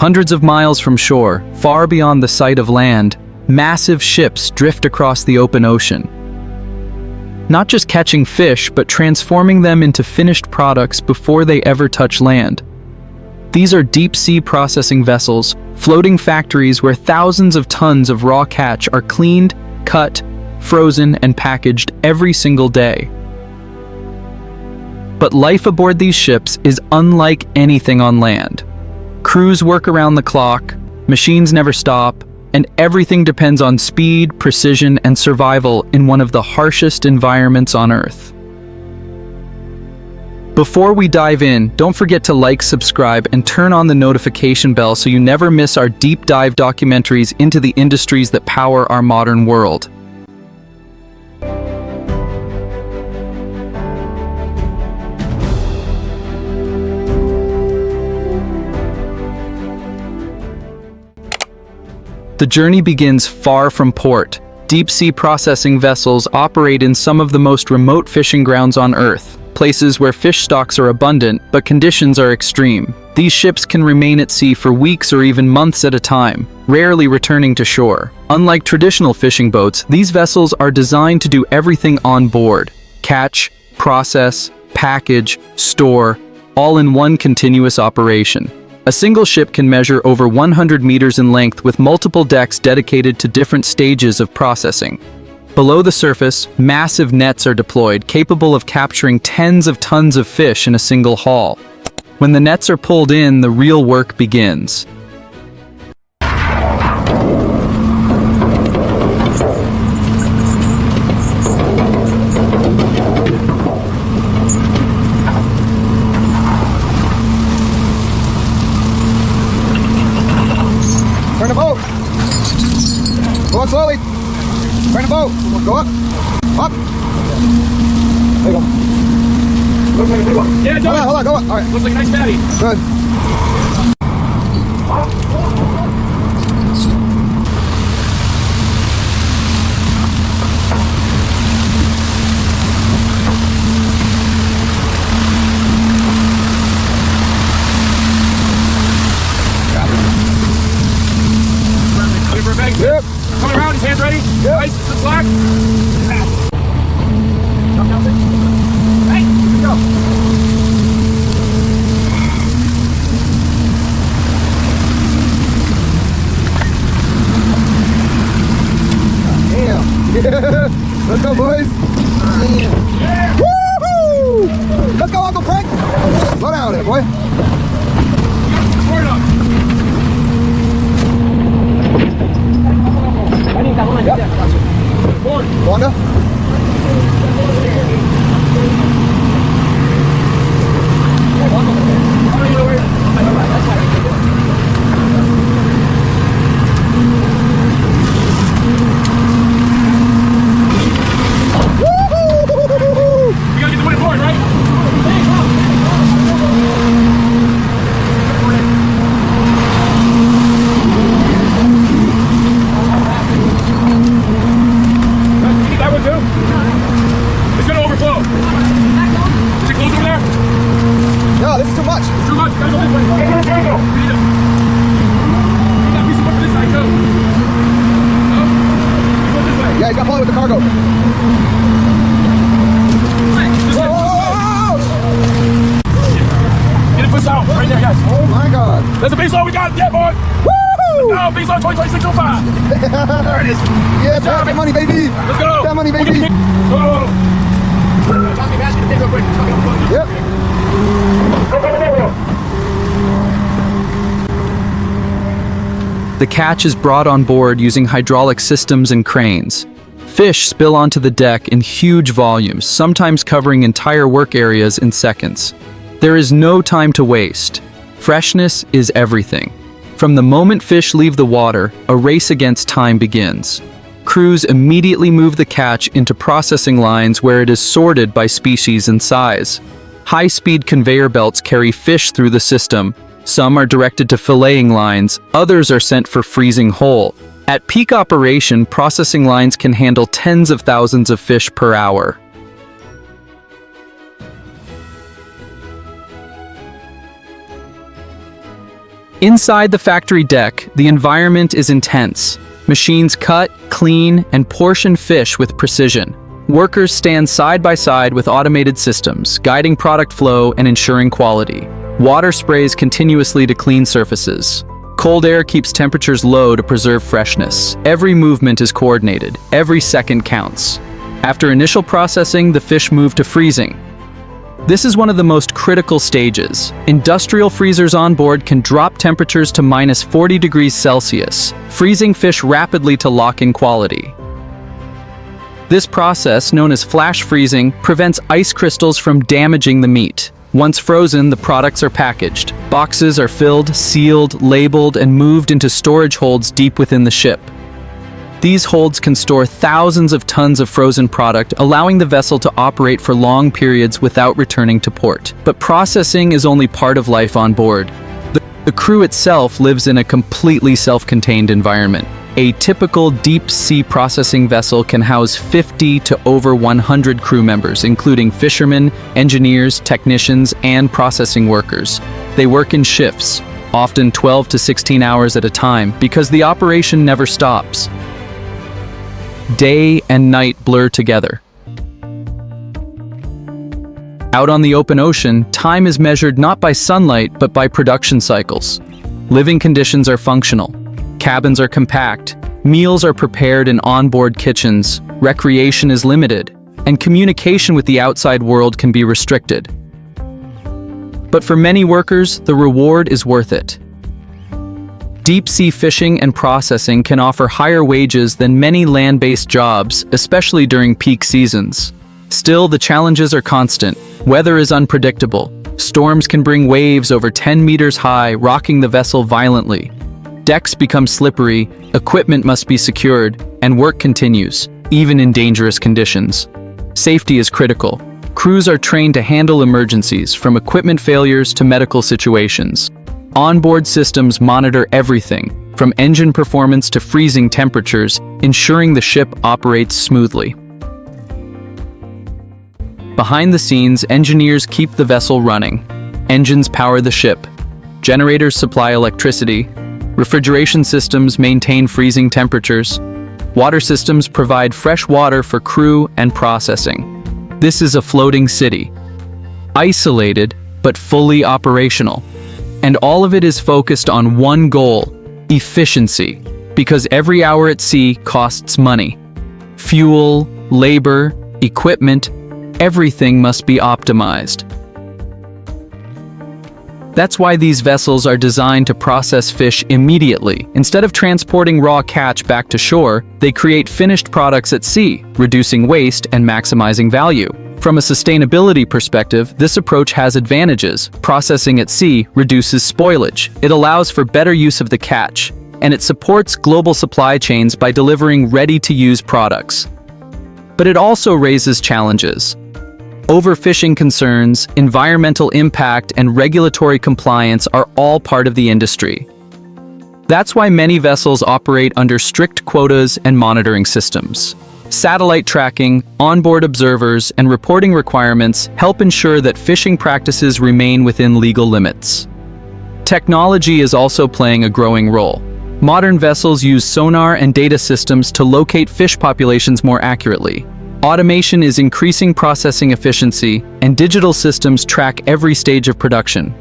Hundreds of miles from shore, far beyond the sight of land, massive ships drift across the open ocean. Not just catching fish, but transforming them into finished products before they ever touch land. These are deep-sea processing vessels, floating factories where thousands of tons of raw catch are cleaned, cut, frozen, and packaged every single day. But life aboard these ships is unlike anything on land. Crews work around the clock, machines never stop, and everything depends on speed, precision, and survival in one of the harshest environments on Earth. Before we dive in, don't forget to like, subscribe, and turn on the notification bell so you never miss our deep dive documentaries into the industries that power our modern world. The journey begins far from port. Deep-sea processing vessels operate in some of the most remote fishing grounds on Earth, places where fish stocks are abundant, but conditions are extreme. These ships can remain at sea for weeks or even months at a time, rarely returning to shore. Unlike traditional fishing boats, these vessels are designed to do everything on board: catch, process, package, store, all in one continuous operation. A single ship can measure over 100 meters in length with multiple decks dedicated to different stages of processing. Below the surface, massive nets are deployed, capable of capturing tens of tons of fish in a single haul. When the nets are pulled in, the real work begins. Turn the boat. Go up slowly. Turn the boat. Go up. Up. There you go. Looks like a big one. Yeah, Hold on, go up. All right. Looks like a nice fatty. Good. Yep. Coming around, his hands ready. Yep. Nice, the slack. Drop down, six. Hey, here we go. Damn. Let's go, boys. Yeah. Woo-hoo! Let's go, Uncle Frank. Slow down there, boy. Board up. Yep. Board. Wanda. We gotta get the winning board, right? You need that one too? It's gonna overflow. Is it close over there? No, this is too much. It's too much. You gotta go this way. Hey, go, go, go. We need it. You got a piece of wood for this side too. No? You go this way. Yeah, you got to follow with the cargo. This way. Whoa! Get it pushed out. Right there, guys. Oh my God. That's the base load we got. Yeah, boy. Woo! No, base load 2026-05. There it is. Yeah, pass that money, baby. Let's go. That money, We'll baby. get the pick. Go. Tommy, pass me the pick real quick. Tommy, go. Yep. Go, go, go, go. The catch is brought on board using hydraulic systems and cranes. Fish spill onto the deck in huge volumes, sometimes covering entire work areas in seconds. There is no time to waste. Freshness is everything. From the moment fish leave the water, a race against time begins. Crews immediately move the catch into processing lines where it is sorted by species and size. High-speed conveyor belts carry fish through the system. Some are directed to filleting lines, others are sent for freezing whole. At peak operation, processing lines can handle tens of thousands of fish per hour. Inside the factory deck, the environment is intense. Machines cut, clean, and portion fish with precision. Workers stand side by side with automated systems, guiding product flow and ensuring quality. Water sprays continuously to clean surfaces. Cold air keeps temperatures low to preserve freshness. Every movement is coordinated. Every second counts. After initial processing, the fish move to freezing. This is one of the most critical stages. Industrial freezers on board can drop temperatures to minus 40 degrees Celsius, freezing fish rapidly to lock in quality. This process, known as flash freezing, prevents ice crystals from damaging the meat. Once frozen, the products are packaged. Boxes are filled, sealed, labeled, and moved into storage holds deep within the ship. These holds can store thousands of tons of frozen product, allowing the vessel to operate for long periods without returning to port. But processing is only part of life on board. The crew itself lives in a completely self-contained environment. A typical deep-sea processing vessel can house 50 to over 100 crew members, including fishermen, engineers, technicians, and processing workers. They work in shifts, often 12 to 16 hours at a time, because the operation never stops. Day and night blur together. Out on the open ocean, time is measured not by sunlight, but by production cycles. Living conditions are functional. Cabins are compact, meals are prepared in onboard kitchens, recreation is limited, and communication with the outside world can be restricted. But for many workers, the reward is worth it. Deep-sea fishing and processing can offer higher wages than many land-based jobs, especially during peak seasons. Still, the challenges are constant. Weather is unpredictable. Storms can bring waves over 10 meters high, rocking the vessel violently. Decks become slippery, equipment must be secured, and work continues, even in dangerous conditions. Safety is critical. Crews are trained to handle emergencies, from equipment failures to medical situations. Onboard systems monitor everything, from engine performance to freezing temperatures, ensuring the ship operates smoothly. Behind the scenes, engineers keep the vessel running. Engines power the ship. Generators supply electricity. Refrigeration systems maintain freezing temperatures. Water systems provide fresh water for crew and processing. This is a floating city. Isolated, but fully operational. And all of it is focused on one goal: efficiency, because every hour at sea costs money. Fuel, labor, equipment, everything must be optimized. That's why these vessels are designed to process fish immediately. Instead of transporting raw catch back to shore, they create finished products at sea, reducing waste and maximizing value. From a sustainability perspective, this approach has advantages. Processing at sea reduces spoilage. It allows for better use of the catch, and it supports global supply chains by delivering ready-to-use products. But it also raises challenges. Overfishing concerns, environmental impact, and regulatory compliance are all part of the industry. That's why many vessels operate under strict quotas and monitoring systems. Satellite tracking, onboard observers, and reporting requirements help ensure that fishing practices remain within legal limits. Technology is also playing a growing role. Modern vessels use sonar and data systems to locate fish populations more accurately. Automation is increasing processing efficiency, and digital systems track every stage of production.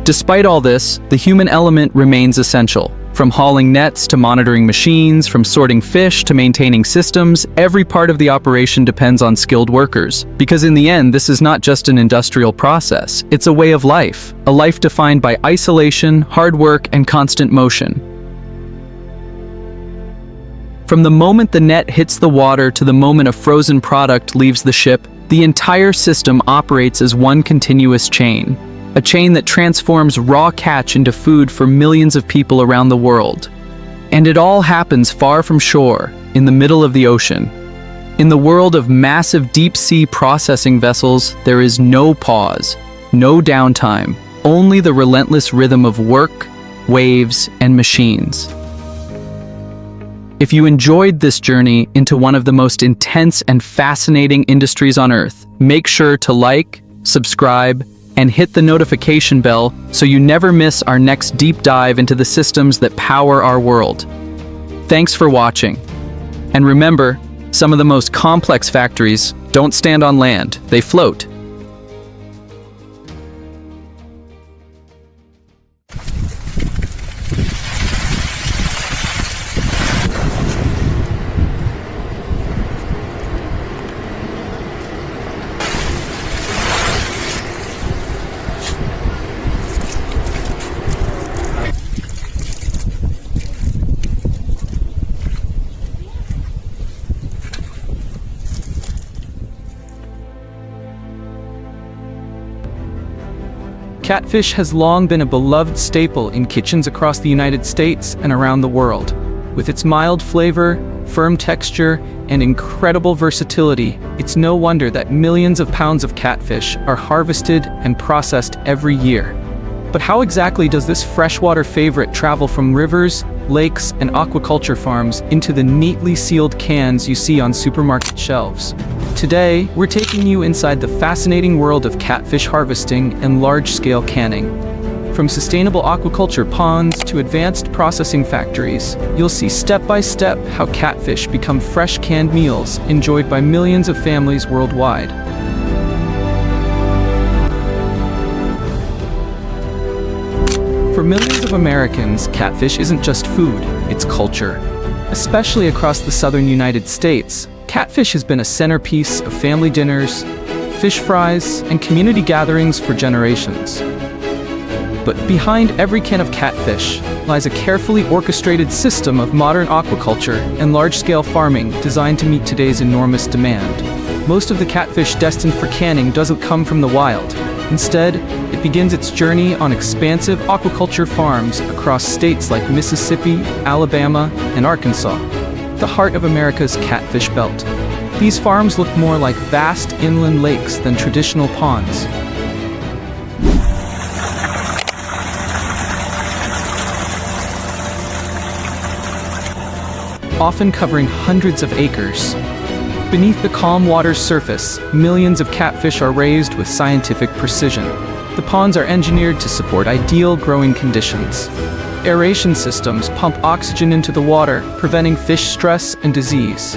Despite all this, the human element remains essential. From hauling nets to monitoring machines, from sorting fish to maintaining systems, every part of the operation depends on skilled workers. Because in the end, this is not just an industrial process, it's a way of life. A life defined by isolation, hard work, and constant motion. From the moment the net hits the water to the moment a frozen product leaves the ship, the entire system operates as one continuous chain. A chain that transforms raw catch into food for millions of people around the world. And it all happens far from shore, in the middle of the ocean. In the world of massive deep-sea processing vessels, there is no pause, no downtime, only the relentless rhythm of work, waves, and machines. If you enjoyed this journey into one of the most intense and fascinating industries on Earth, make sure to like, subscribe, and hit the notification bell so you never miss our next deep dive into the systems that power our world. Thanks for watching. And remember, some of the most complex factories don't stand on land, they float. Catfish has long been a beloved staple in kitchens across the United States and around the world. With its mild flavor, firm texture, and incredible versatility, it's no wonder that millions of pounds of catfish are harvested and processed every year. But how exactly does this freshwater favorite travel from rivers, lakes, and aquaculture farms into the neatly sealed cans you see on supermarket shelves? Today, we're taking you inside the fascinating world of catfish harvesting and large-scale canning. From sustainable aquaculture ponds to advanced processing factories, you'll see step-by-step how catfish become fresh canned meals enjoyed by millions of families worldwide. For millions of Americans, catfish isn't just food, it's culture. Especially across the southern United States, catfish has been a centerpiece of family dinners, fish fries, and community gatherings for generations. But behind every can of catfish lies a carefully orchestrated system of modern aquaculture and large-scale farming designed to meet today's enormous demand. Most of the catfish destined for canning doesn't come from the wild. Instead, it begins its journey on expansive aquaculture farms across states like Mississippi, Alabama, and Arkansas, the heart of America's catfish belt. These farms look more like vast inland lakes than traditional ponds. Often covering hundreds of acres. Beneath the calm water's surface, millions of catfish are raised with scientific precision. The ponds are engineered to support ideal growing conditions. Aeration systems pump oxygen into the water, preventing fish stress and disease.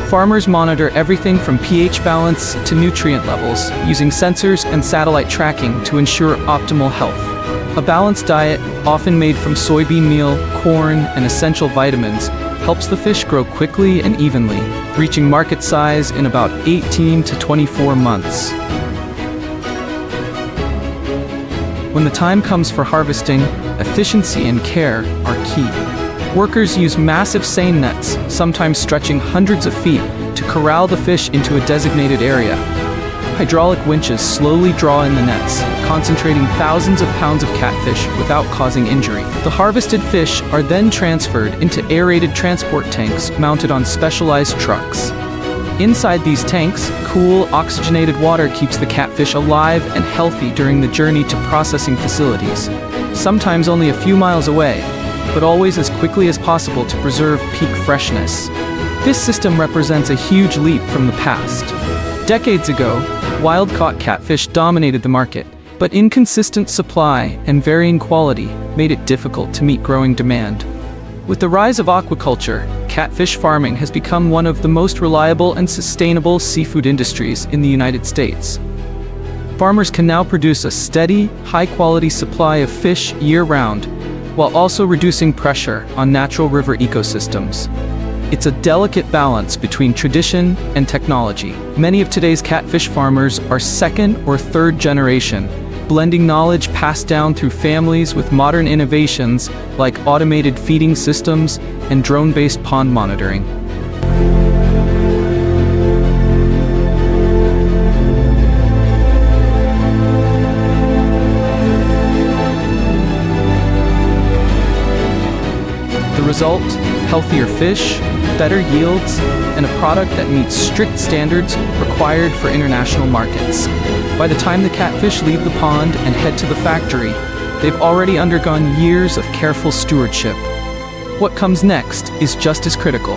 Farmers monitor everything from pH balance to nutrient levels, using sensors and satellite tracking to ensure optimal health. A balanced diet, often made from soybean meal, corn, and essential vitamins, helps the fish grow quickly and evenly, reaching market size in about 18 to 24 months. When the time comes for harvesting, efficiency and care are key. Workers use massive seine nets, sometimes stretching hundreds of feet, to corral the fish into a designated area. Hydraulic winches slowly draw in the nets, concentrating thousands of pounds of catfish without causing injury. The harvested fish are then transferred into aerated transport tanks mounted on specialized trucks. Inside these tanks, cool, oxygenated water keeps the catfish alive and healthy during the journey to processing facilities, sometimes only a few miles away, but always as quickly as possible to preserve peak freshness. This system represents a huge leap from the past. Decades ago, wild-caught catfish dominated the market, but inconsistent supply and varying quality made it difficult to meet growing demand. With the rise of aquaculture, catfish farming has become one of the most reliable and sustainable seafood industries in the United States. Farmers can now produce a steady, high-quality supply of fish year-round, while also reducing pressure on natural river ecosystems. It's a delicate balance between tradition and technology. Many of today's catfish farmers are second or third generation, blending knowledge passed down through families with modern innovations like automated feeding systems and drone-based pond monitoring. The result? Healthier fish, better yields, and a product that meets strict standards required for international markets. By the time the catfish leave the pond and head to the factory, they've already undergone years of careful stewardship. What comes next is just as critical,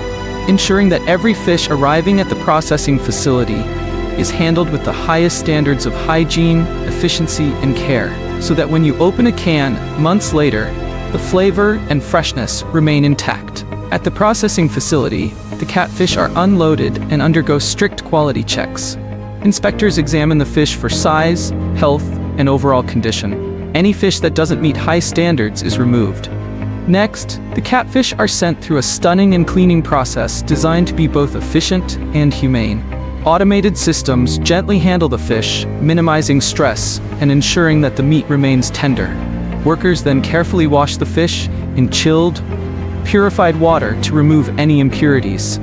ensuring that every fish arriving at the processing facility is handled with the highest standards of hygiene, efficiency, and care, so that when you open a can months later, the flavor and freshness remain intact. At the processing facility, the catfish are unloaded and undergo strict quality checks. Inspectors examine the fish for size, health, and overall condition. Any fish that doesn't meet high standards is removed. Next, the catfish are sent through a stunning and cleaning process designed to be both efficient and humane. Automated systems gently handle the fish, minimizing stress and ensuring that the meat remains tender. Workers then carefully wash the fish in chilled, purified water to remove any impurities.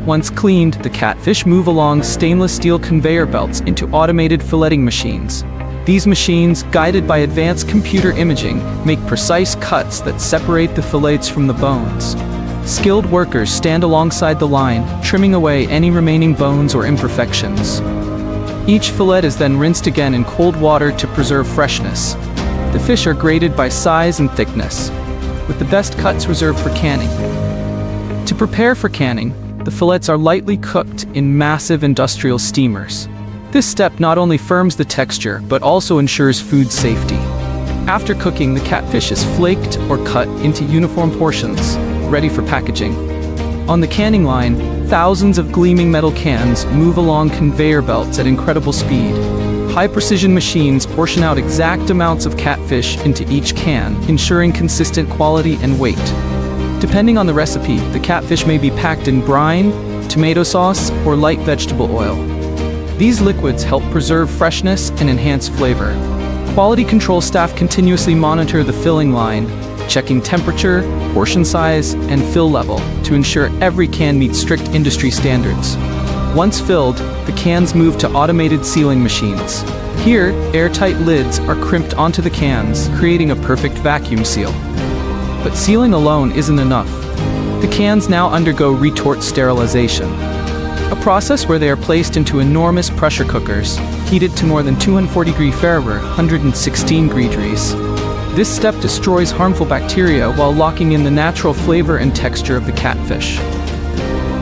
Once cleaned, the catfish move along stainless steel conveyor belts into automated filleting machines. These machines, guided by advanced computer imaging, make precise cuts that separate the fillets from the bones. Skilled workers stand alongside the line, trimming away any remaining bones or imperfections. Each fillet is then rinsed again in cold water to preserve freshness. The fish are graded by size and thickness, with the best cuts reserved for canning. To prepare for canning, the fillets are lightly cooked in massive industrial steamers. This step not only firms the texture, but also ensures food safety. After cooking, the catfish is flaked or cut into uniform portions, ready for packaging. On the canning line, thousands of gleaming metal cans move along conveyor belts at incredible speed. High-precision machines portion out exact amounts of catfish into each can, ensuring consistent quality and weight. Depending on the recipe, the catfish may be packed in brine, tomato sauce, or light vegetable oil. These liquids help preserve freshness and enhance flavor. Quality control staff continuously monitor the filling line, checking temperature, portion size, and fill level to ensure every can meets strict industry standards. Once filled, the cans move to automated sealing machines. Here, airtight lids are crimped onto the cans, creating a perfect vacuum seal. But sealing alone isn't enough. The cans now undergo retort sterilization, a process where they are placed into enormous pressure cookers, heated to more than 240 degrees Fahrenheit, 116 degrees. This step destroys harmful bacteria while locking in the natural flavor and texture of the catfish.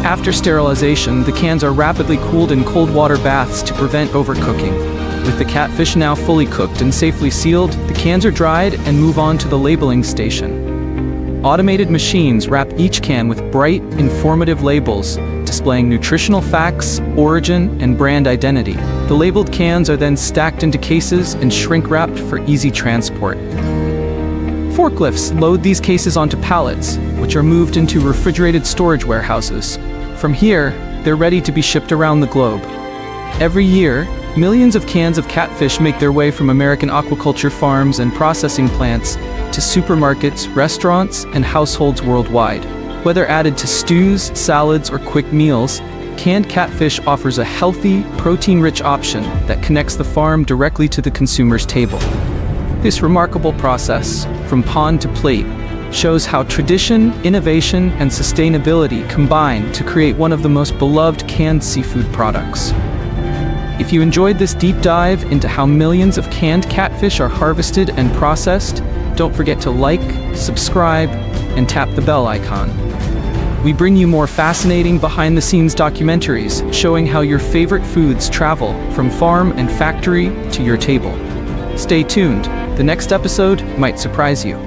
After sterilization, the cans are rapidly cooled in cold water baths to prevent overcooking. With the catfish now fully cooked and safely sealed, the cans are dried and move on to the labeling station. Automated machines wrap each can with bright, informative labels, displaying nutritional facts, origin, and brand identity. The labeled cans are then stacked into cases and shrink-wrapped for easy transport. Forklifts load these cases onto pallets, which are moved into refrigerated storage warehouses. From here, they're ready to be shipped around the globe. Every year, millions of cans of catfish make their way from American aquaculture farms and processing plants to supermarkets, restaurants, and households worldwide. Whether added to stews, salads, or quick meals, canned catfish offers a healthy, protein-rich option that connects the farm directly to the consumer's table. This remarkable process, from pond to plate, shows how tradition, innovation, and sustainability combine to create one of the most beloved canned seafood products. If you enjoyed this deep dive into how millions of canned catfish are harvested and processed, don't forget to like, subscribe, and tap the bell icon. We bring you more fascinating behind-the-scenes documentaries showing how your favorite foods travel from farm and factory to your table. Stay tuned. The next episode might surprise you.